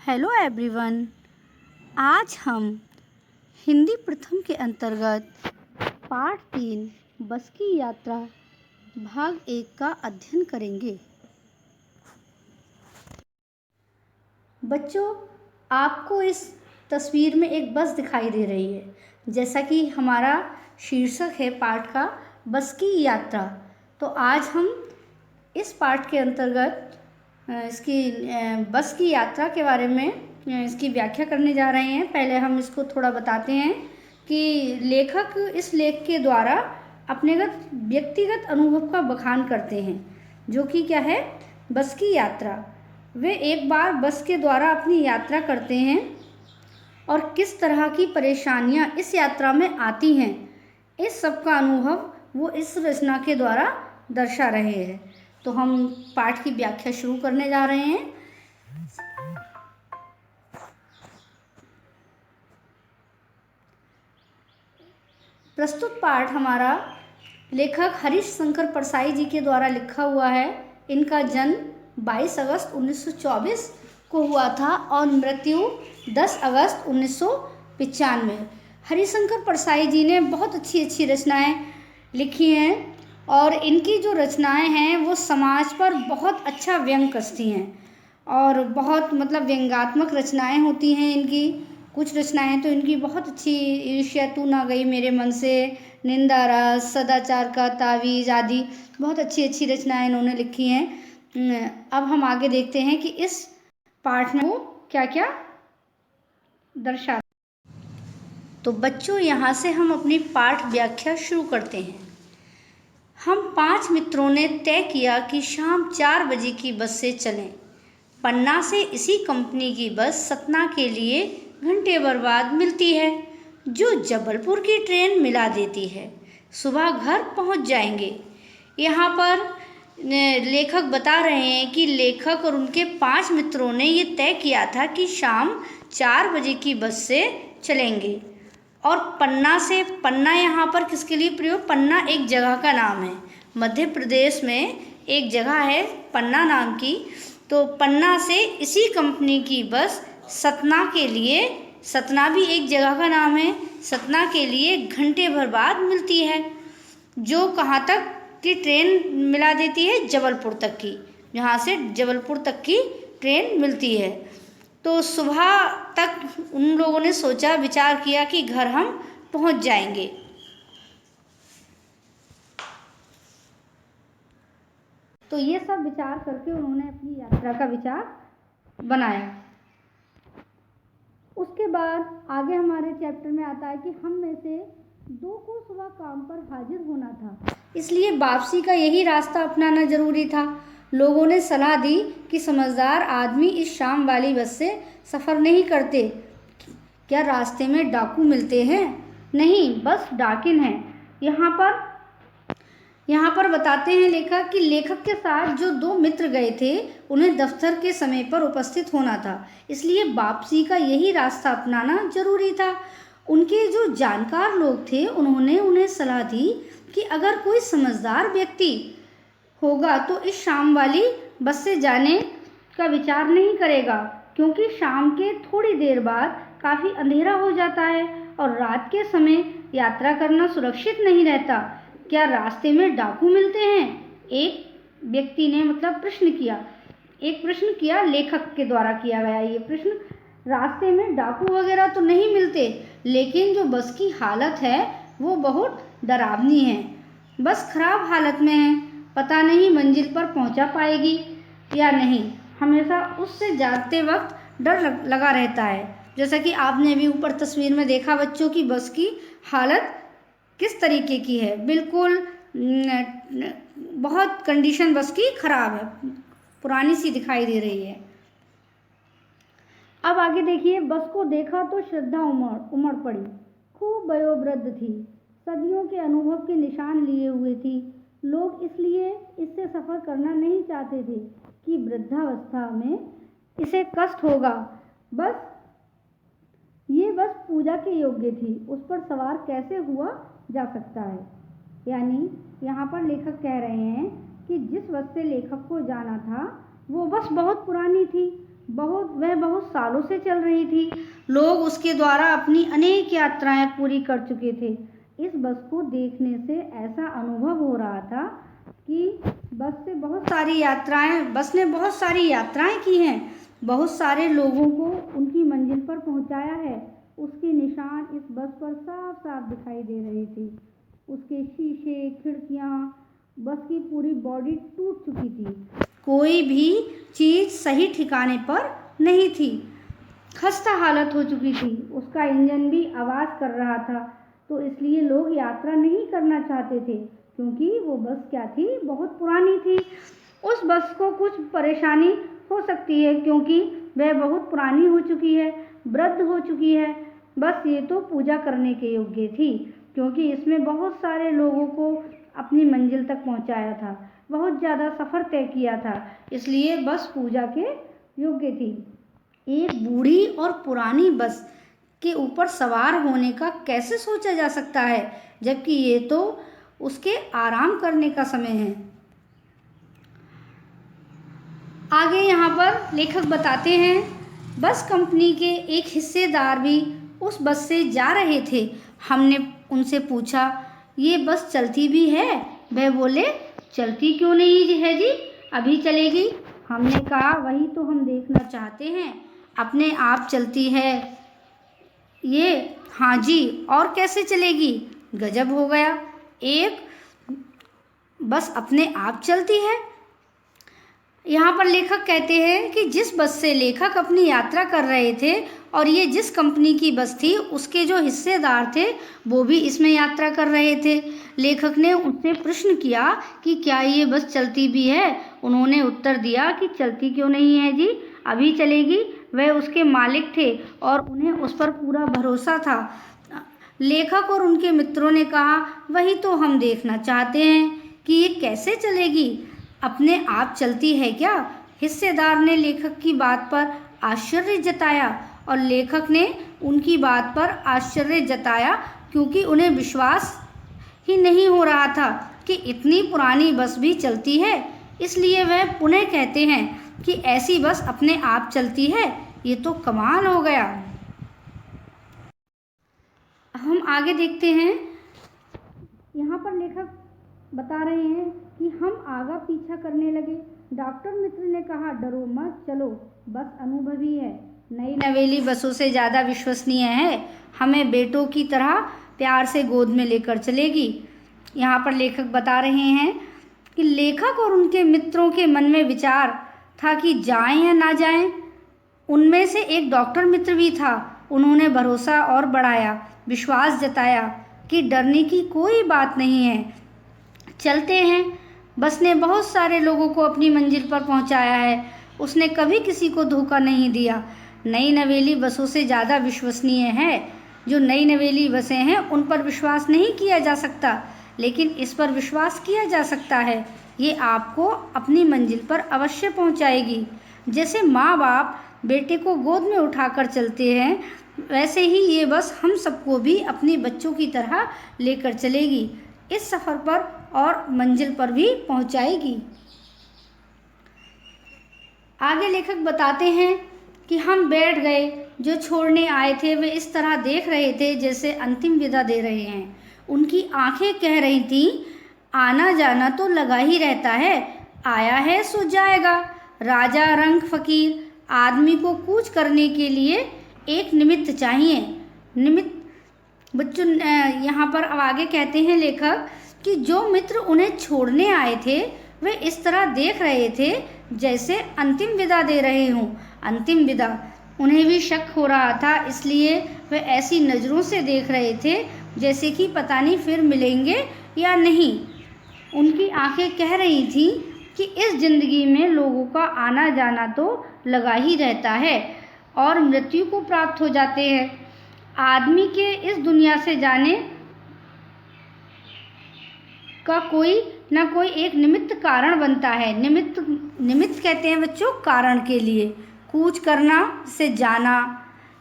Hello everyone. आज हम हिंदी प्रथम के अंतर्गत पाठ 3 बस की यात्रा भाग 1 का अध्ययन करेंगे। बच्चों, आपको इस तस्वीर में एक बस दिखाई दे रही है। जैसा कि हमारा शीर्षक है पाठ का बस की यात्रा, तो आज हम इस पाठ के अंतर्गत इसकी बस की यात्रा के बारे में इसकी व्याख्या करने जा रहे हैं। पहले हम इसको थोड़ा बताते हैं कि लेखक इस लेख के द्वारा अपने व्यक्तिगत अनुभव का बखान करते हैं, जो कि क्या है, बस की यात्रा। वे एक बार बस के द्वारा अपनी यात्रा करते हैं और किस तरह की परेशानियां इस यात्रा में आती हैं, इस सब का अनुभव वो इस रचना के द्वारा दर्शा रहे हैं। तो हम पाठ की व्याख्या शुरू करने जा रहे हैं। प्रस्तुत पाठ हमारा लेखक हरीश शंकर परसाई जी के द्वारा लिखा हुआ है। इनका जन्म 22 अगस्त 1924 को हुआ था और मृत्यु 10 अगस्त 1995। हरीश शंकर परसाई जी ने बहुत अच्छी रचनाएं लिखी हैं और इनकी जो रचनाएं हैं वो समाज पर बहुत अच्छा व्यंग कसती हैं और बहुत व्यंग्यात्मक रचनाएं होती हैं इनकी। कुछ रचनाएं तो इनकी बहुत अच्छी, ईर्ष्या तू ना गई मेरे मन से, निंदा रस, सदाचार का तावीज आदि बहुत अच्छी रचनाएं इन्होंने लिखी हैं। अब हम आगे देखते हैं कि इस पाठ में वो क्या क्या दर्शा। तो बच्चों, यहाँ से हम अपनी पाठ व्याख्या शुरू करते हैं। हम 5 मित्रों ने तय किया कि शाम 4 बजे की बस से चलें। पन्ना से इसी कंपनी की बस सतना के लिए घंटे भर बाद मिलती है, जो जबलपुर की ट्रेन मिला देती है। सुबह घर पहुंच जाएंगे। यहाँ पर लेखक बता रहे हैं कि लेखक और उनके 5 मित्रों ने ये तय किया था कि शाम 4 बजे की बस से चलेंगे। और पन्ना यहाँ पर किसके लिए प्रयोग? पन्ना एक जगह का नाम है। मध्य प्रदेश में एक जगह है पन्ना नाम की। तो पन्ना से इसी कंपनी की बस सतना के लिए, सतना भी एक जगह का नाम है, सतना के लिए घंटे भर बाद मिलती है, जो कहाँ तक की ट्रेन मिला देती है? जबलपुर तक की। यहाँ से जबलपुर तक की ट्रेन मिलती है। तो सुबह तक उन लोगों ने सोचा, विचार किया कि घर हम पहुंच जाएंगे। तो ये सब विचार करके उन्होंने अपनी यात्रा का विचार बनाया। उसके बाद आगे हमारे चैप्टर में आता है कि हम में से 2 को सुबह काम पर हाजिर होना था, इसलिए वापसी का यही रास्ता अपनाना जरूरी था। लोगों ने सलाह दी कि समझदार आदमी इस शाम वाली बस से सफ़र नहीं करते। क्या रास्ते में डाकू मिलते हैं? नहीं, बस डाकिन हैं। यहाँ पर बताते हैं लेखक कि लेखक के साथ जो 2 मित्र गए थे, उन्हें दफ्तर के समय पर उपस्थित होना था, इसलिए वापसी का यही रास्ता अपनाना जरूरी था। उनके जो जानकार लोग थे, उन्होंने उन्हें सलाह दी कि अगर कोई समझदार व्यक्ति होगा तो इस शाम वाली बस से जाने का विचार नहीं करेगा, क्योंकि शाम के थोड़ी देर बाद काफ़ी अंधेरा हो जाता है और रात के समय यात्रा करना सुरक्षित नहीं रहता। क्या रास्ते में डाकू मिलते हैं? एक व्यक्ति ने प्रश्न किया, लेखक के द्वारा किया गया ये प्रश्न। रास्ते में डाकू वगैरह तो नहीं मिलते, लेकिन जो बस की हालत है वो बहुत डरावनी है। बस खराब हालत में है, पता नहीं मंजिल पर पहुंचा पाएगी या नहीं। हमेशा उससे जाते वक्त डर लगा रहता है। जैसा कि आपने अभी ऊपर तस्वीर में देखा बच्चों की बस की हालत किस तरीके की है। बिल्कुल बहुत कंडीशन बस की खराब है, पुरानी सी दिखाई दे रही है। अब आगे देखिए, बस को देखा तो श्रद्धा उमड़ पड़ी। खूब वयोवृद्ध थी, सदियों के अनुभव के निशान लिए हुए थी। लोग इसलिए इससे सफ़र करना नहीं चाहते थे कि वृद्धावस्था में इसे कष्ट होगा। ये बस पूजा के योग्य थी, उस पर सवार कैसे हुआ जा सकता है। यानी यहाँ पर लेखक कह रहे हैं कि जिस बस से लेखक को जाना था वो बस बहुत पुरानी थी, बहुत वह बहुत सालों से चल रही थी। लोग उसके द्वारा अपनी अनेक यात्राएं पूरी कर चुके थे। इस बस को देखने से ऐसा अनुभव हो रहा था कि बस ने बहुत सारी यात्राएं की हैं, बहुत सारे लोगों को उनकी मंजिल पर पहुंचाया है। उसके निशान इस बस पर साफ साफ दिखाई दे रहे थे। उसके शीशे, खिड़कियां, बस की पूरी बॉडी टूट चुकी थी। कोई भी चीज़ सही ठिकाने पर नहीं थी। खस्ता हालत हो चुकी थी। उसका इंजन भी आवाज़ कर रहा था, तो इसलिए लोग यात्रा नहीं करना चाहते थे, क्योंकि वो बस क्या थी, बहुत पुरानी थी। उस बस को कुछ परेशानी हो सकती है, क्योंकि वह बहुत पुरानी हो चुकी है, वृद्ध हो चुकी है। बस ये तो पूजा करने के योग्य थी, क्योंकि इसमें बहुत सारे लोगों को अपनी मंजिल तक पहुंचाया था, बहुत ज़्यादा सफ़र तय किया था, इसलिए बस पूजा के योग्य थी। एक बूढ़ी और पुरानी बस के ऊपर सवार होने का कैसे सोचा जा सकता है, जबकि ये तो उसके आराम करने का समय है। आगे यहाँ पर लेखक बताते हैं, बस कंपनी के एक हिस्सेदार भी उस बस से जा रहे थे। हमने उनसे पूछा, ये बस चलती भी है? वह बोले, चलती क्यों नहीं है जी, अभी चलेगी। हमने कहा, वही तो हम देखना चाहते हैं, अपने आप चलती है ये? हाँ जी, और कैसे चलेगी? गजब हो गया, एक बस अपने आप चलती है। यहाँ पर लेखक कहते हैं कि जिस बस से लेखक अपनी यात्रा कर रहे थे और ये जिस कंपनी की बस थी, उसके जो हिस्सेदार थे वो भी इसमें यात्रा कर रहे थे। लेखक ने उससे प्रश्न किया कि क्या ये बस चलती भी है? उन्होंने उत्तर दिया कि चलती क्यों नहीं है जी, अभी चलेगी। वह उसके मालिक थे और उन्हें उस पर पूरा भरोसा था। लेखक और उनके मित्रों ने कहा, वही तो हम देखना चाहते हैं कि ये कैसे चलेगी, अपने आप चलती है क्या? हिस्सेदार ने लेखक की बात पर आश्चर्य जताया और लेखक ने उनकी बात पर आश्चर्य जताया, क्योंकि उन्हें विश्वास ही नहीं हो रहा था कि इतनी पुरानी बस भी चलती है। इसलिए वह पुनः कहते हैं कि ऐसी बस अपने आप चलती है, ये तो कमाल हो गया। हम आगे देखते हैं। यहाँ पर लेखक बता रहे हैं कि हम आगा पीछा करने लगे। डॉक्टर मित्र ने कहा, डरो मत, चलो, बस अनुभवी है, नई नवेली बसों से ज़्यादा विश्वसनीय है, हमें बेटों की तरह प्यार से गोद में लेकर चलेगी। यहाँ पर लेखक बता रहे हैं कि लेखक और उनके मित्रों के मन में विचार था कि जाएं या ना जाएं। उनमें से एक डॉक्टर मित्र भी था। उन्होंने भरोसा और बढ़ाया, विश्वास जताया कि डरने की कोई बात नहीं है, चलते हैं। बस ने बहुत सारे लोगों को अपनी मंजिल पर पहुंचाया है, उसने कभी किसी को धोखा नहीं दिया। नई नवेली बसों से ज़्यादा विश्वसनीय है। जो नई नवेली बसें हैं उन पर विश्वास नहीं किया जा सकता, लेकिन इस पर विश्वास किया जा सकता है। ये आपको अपनी मंजिल पर अवश्य पहुंचाएगी। जैसे माँ बाप बेटे को गोद में उठाकर चलते हैं, वैसे ही ये बस हम सबको भी अपने बच्चों की तरह लेकर चलेगी, इस सफ़र पर और मंजिल पर भी पहुंचाएगी। आगे लेखक बताते हैं कि हम बैठ गए। जो छोड़ने आए थे वे इस तरह देख रहे थे जैसे अंतिम विदा दे रहे हैं। उनकी आंखें कह रही थीं, आना जाना तो लगा ही रहता है, आया है सो जाएगा। राजा रंग फकीर, आदमी को कूच करने के लिए एक निमित्त चाहिए। निमित्त बच्चों, यहाँ पर अब आगे कहते हैं लेखक कि जो मित्र उन्हें छोड़ने आए थे वे इस तरह देख रहे थे जैसे अंतिम विदा दे रहे हों। अंतिम विदा, उन्हें भी शक हो रहा था, इसलिए वे ऐसी नज़रों से देख रहे थे जैसे कि पता नहीं फिर मिलेंगे या नहीं। उनकी आंखें कह रही थीं कि इस ज़िंदगी में लोगों का आना जाना तो लगा ही रहता है और मृत्यु को प्राप्त हो जाते हैं। आदमी के इस दुनिया से जाने का कोई ना कोई एक निमित्त कारण बनता है। निमित्त कहते हैं बच्चों कारण के लिए। कूच करना से जाना।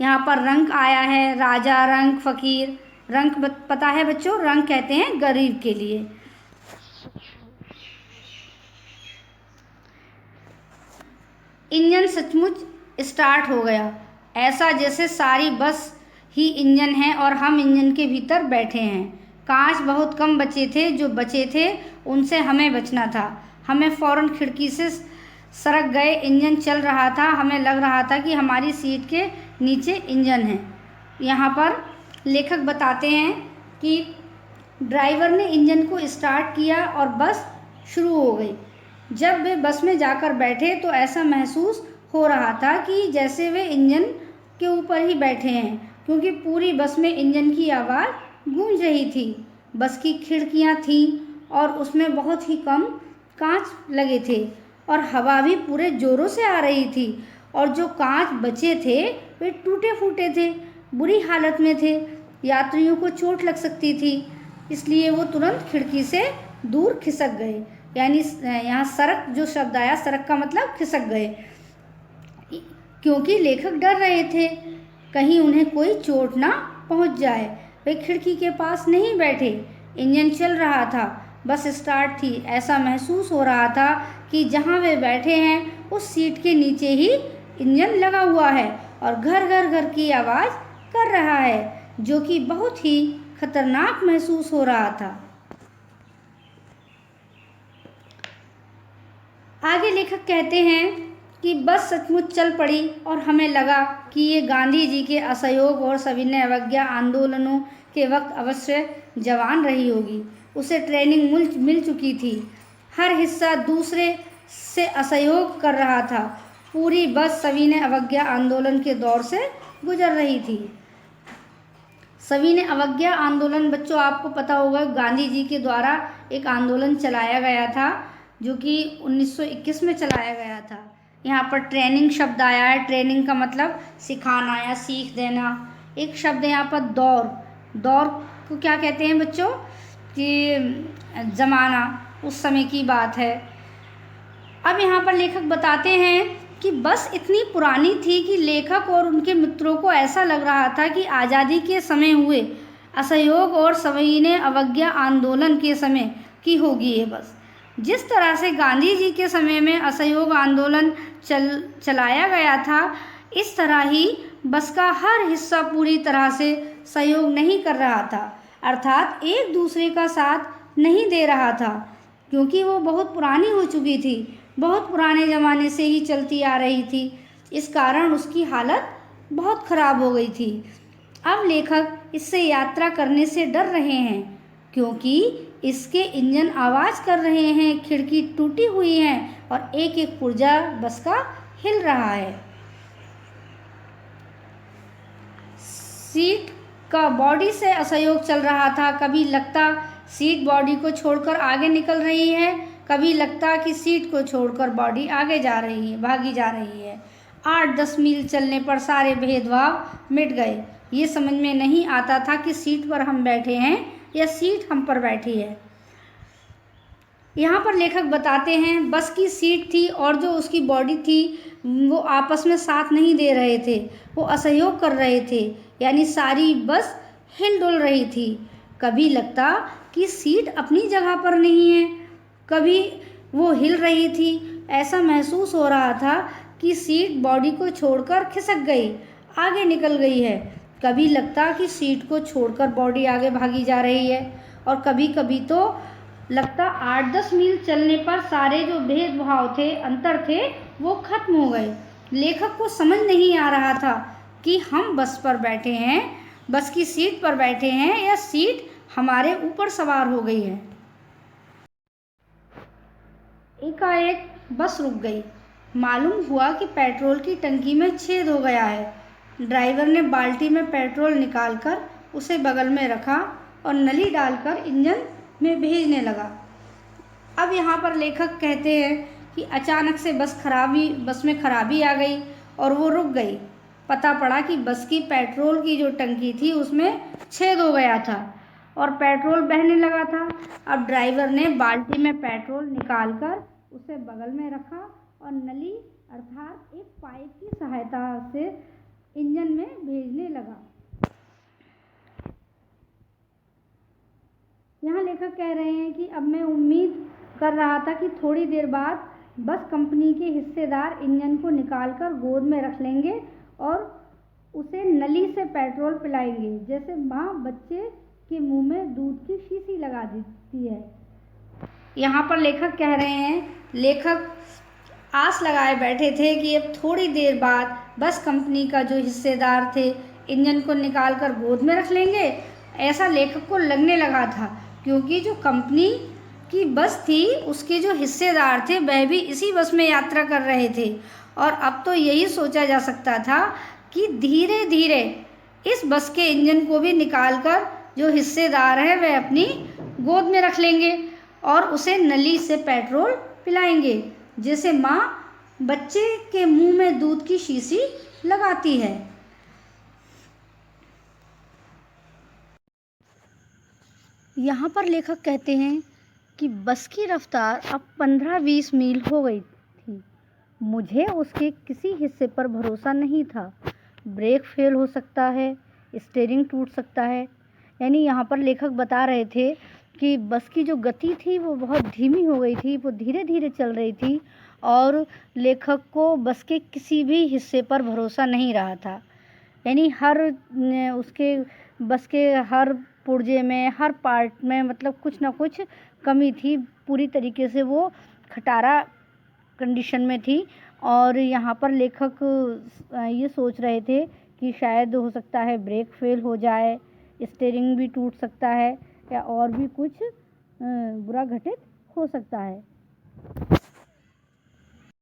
यहाँ पर रंग आया है, राजा रंग फकीर। रंग पता है बच्चों, रंग कहते हैं गरीब के लिए। इंजन सचमुच स्टार्ट हो गया, ऐसा जैसे सारी बस ही इंजन है और हम इंजन के भीतर बैठे हैं। कांच बहुत कम बचे थे, जो बचे थे उनसे हमें बचना था। हमें फ़ौरन खिड़की से सरक गए। इंजन चल रहा था, हमें लग रहा था कि हमारी सीट के नीचे इंजन है। यहाँ पर लेखक बताते हैं कि ड्राइवर ने इंजन को स्टार्ट किया और बस शुरू हो गई। जब वे बस में जाकर बैठे तो ऐसा महसूस हो रहा था कि जैसे वे इंजन के ऊपर ही बैठे हैं, क्योंकि पूरी बस में इंजन की आवाज़ गूंज रही थी। बस की खिड़कियां थीं और उसमें बहुत ही कम कांच लगे थे और हवा भी पूरे ज़ोरों से आ रही थी, और जो कांच बचे थे वे टूटे फूटे थे, बुरी हालत में थे। यात्रियों को चोट लग सकती थी, इसलिए वो तुरंत खिड़की से दूर खिसक गए। यानी यहाँ सरक जो शब्द आया, सरक का मतलब खिसक गए, क्योंकि लेखक डर रहे थे कहीं उन्हें कोई चोट ना पहुँच जाए। वे खिड़की के पास नहीं बैठे। इंजन चल रहा था, बस स्टार्ट थी। ऐसा महसूस हो रहा था कि जहाँ वे बैठे हैं उस सीट के नीचे ही इंजन लगा हुआ है और घर घर घर की आवाज़ कर रहा है, जो कि बहुत ही खतरनाक महसूस हो रहा था। आगे लेखक कहते हैं कि बस सचमुच चल पड़ी और हमें लगा कि ये गांधी जी के असहयोग और सविनय अवज्ञा आंदोलनों के वक्त अवश्य जवान रही होगी। उसे ट्रेनिंग मिल चुकी थी। हर हिस्सा दूसरे से असहयोग कर रहा था। पूरी बस सविनय अवज्ञा आंदोलन के दौर से गुजर रही थी। सविनय अवज्ञा आंदोलन, बच्चों आपको पता होगा, गांधी जी के द्वारा एक आंदोलन चलाया गया था, जो कि 1921 में चलाया गया था। यहाँ पर ट्रेनिंग शब्द आया है। ट्रेनिंग का मतलब सिखाना या सीख देना। एक शब्द यहाँ पर दौर। दौर को क्या कहते हैं बच्चों? कि ज़माना, उस समय की बात है। अब यहाँ पर लेखक बताते हैं कि बस इतनी पुरानी थी कि लेखक और उनके मित्रों को ऐसा लग रहा था कि आज़ादी के समय हुए असहयोग और सविनय अवज्ञा आंदोलन के समय की होगी ये बस। जिस तरह से गांधी जी के समय में असहयोग आंदोलन चलाया गया था, इस तरह ही बस का हर हिस्सा पूरी तरह से सहयोग नहीं कर रहा था, अर्थात एक दूसरे का साथ नहीं दे रहा था, क्योंकि वो बहुत पुरानी हो चुकी थी, बहुत पुराने ज़माने से ही चलती आ रही थी। इस कारण उसकी हालत बहुत ख़राब हो गई थी। अब लेखक इससे यात्रा करने से डर रहे हैं, क्योंकि इसके इंजन आवाज़ कर रहे हैं, खिड़की टूटी हुई है और एक एक पुर्जा बस का हिल रहा है। सीट का बॉडी से असहयोग चल रहा था। कभी लगता सीट बॉडी को छोड़कर आगे निकल रही है, कभी लगता कि सीट को छोड़कर बॉडी आगे जा रही है, भागी जा रही है। 8-10 मील चलने पर सारे भेदभाव मिट गए। ये समझ में नहीं आता था कि सीट पर हम बैठे हैं या सीट हम पर बैठी है। यहाँ पर लेखक बताते हैं बस की सीट थी और जो उसकी बॉडी थी वो आपस में साथ नहीं दे रहे थे, वो असहयोग कर रहे थे, यानी सारी बस हिल डुल रही थी। कभी लगता कि सीट अपनी जगह पर नहीं है, कभी वो हिल रही थी। ऐसा महसूस हो रहा था कि सीट बॉडी को छोड़कर खिसक गई, आगे निकल गई है। कभी लगता कि सीट को छोड़कर बॉडी आगे भागी जा रही है, और कभी कभी तो लगता 8-10 मील चलने पर सारे जो भेदभाव थे, अंतर थे, वो खत्म हो गए। लेखक को समझ नहीं आ रहा था कि हम बस पर बैठे हैं, बस की सीट पर बैठे हैं, या सीट हमारे ऊपर सवार हो गई है। एकाएक बस रुक गई। मालूम हुआ कि पेट्रोल की टंकी में छेद हो गया है। ड्राइवर ने बाल्टी में पेट्रोल निकालकर उसे बगल में रखा और नली डालकर इंजन में भेजने लगा। अब यहाँ पर लेखक कहते हैं कि अचानक से बस में खराबी आ गई और वो रुक गई। पता पड़ा कि बस की पेट्रोल की जो टंकी थी उसमें छेद हो गया था और पेट्रोल बहने लगा था। अब ड्राइवर ने बाल्टी में पेट्रोल निकालकर उसे बगल में रखा और नली अर्थात एक पाइप की सहायता से इंजन में भेजने लगा। यहाँ लेखक कह रहे हैं कि अब मैं उम्मीद कर रहा था कि थोड़ी देर बाद बस कंपनी के हिस्सेदार इंजन को निकालकर गोद में रख लेंगे और उसे नली से पेट्रोल पिलाएंगे, जैसे माँ बच्चे के मुंह में दूध की शीशी लगा देती है। यहाँ पर लेखक कह रहे हैं, लेखक आस लगाए बैठे थे कि अब थोड़ी देर बाद बस कंपनी का जो हिस्सेदार थे इंजन को निकालकर गोद में रख लेंगे। ऐसा लेखक को लगने लगा था, क्योंकि जो कंपनी की बस थी उसके जो हिस्सेदार थे वह भी इसी बस में यात्रा कर रहे थे, और अब तो यही सोचा जा सकता था कि धीरे धीरे इस बस के इंजन को भी निकालकर जो हिस्सेदार है वह अपनी गोद में रख लेंगे और उसे नली से पेट्रोल पिलाएंगे, जैसे माँ बच्चे के मुंह में दूध की शीशी लगाती है। यहाँ पर लेखक कहते हैं कि बस की रफ्तार अब 15-20 मील हो गई थी। मुझे उसके किसी हिस्से पर भरोसा नहीं था। ब्रेक फेल हो सकता है, स्टीयरिंग टूट सकता है। यानी यहाँ पर लेखक बता रहे थे कि बस की जो गति थी वो बहुत धीमी हो गई थी, वो धीरे धीरे चल रही थी और लेखक को बस के किसी भी हिस्से पर भरोसा नहीं रहा था। यानी उसके बस के हर पुर्जे में, हर पार्ट में मतलब कुछ ना कुछ कमी थी, पूरी तरीके से वो खटारा कंडीशन में थी। और यहाँ पर लेखक ये सोच रहे थे कि शायद हो सकता है ब्रेक फेल हो जाए, स्टीयरिंग भी टूट सकता है या और भी कुछ बुरा घटित हो सकता है।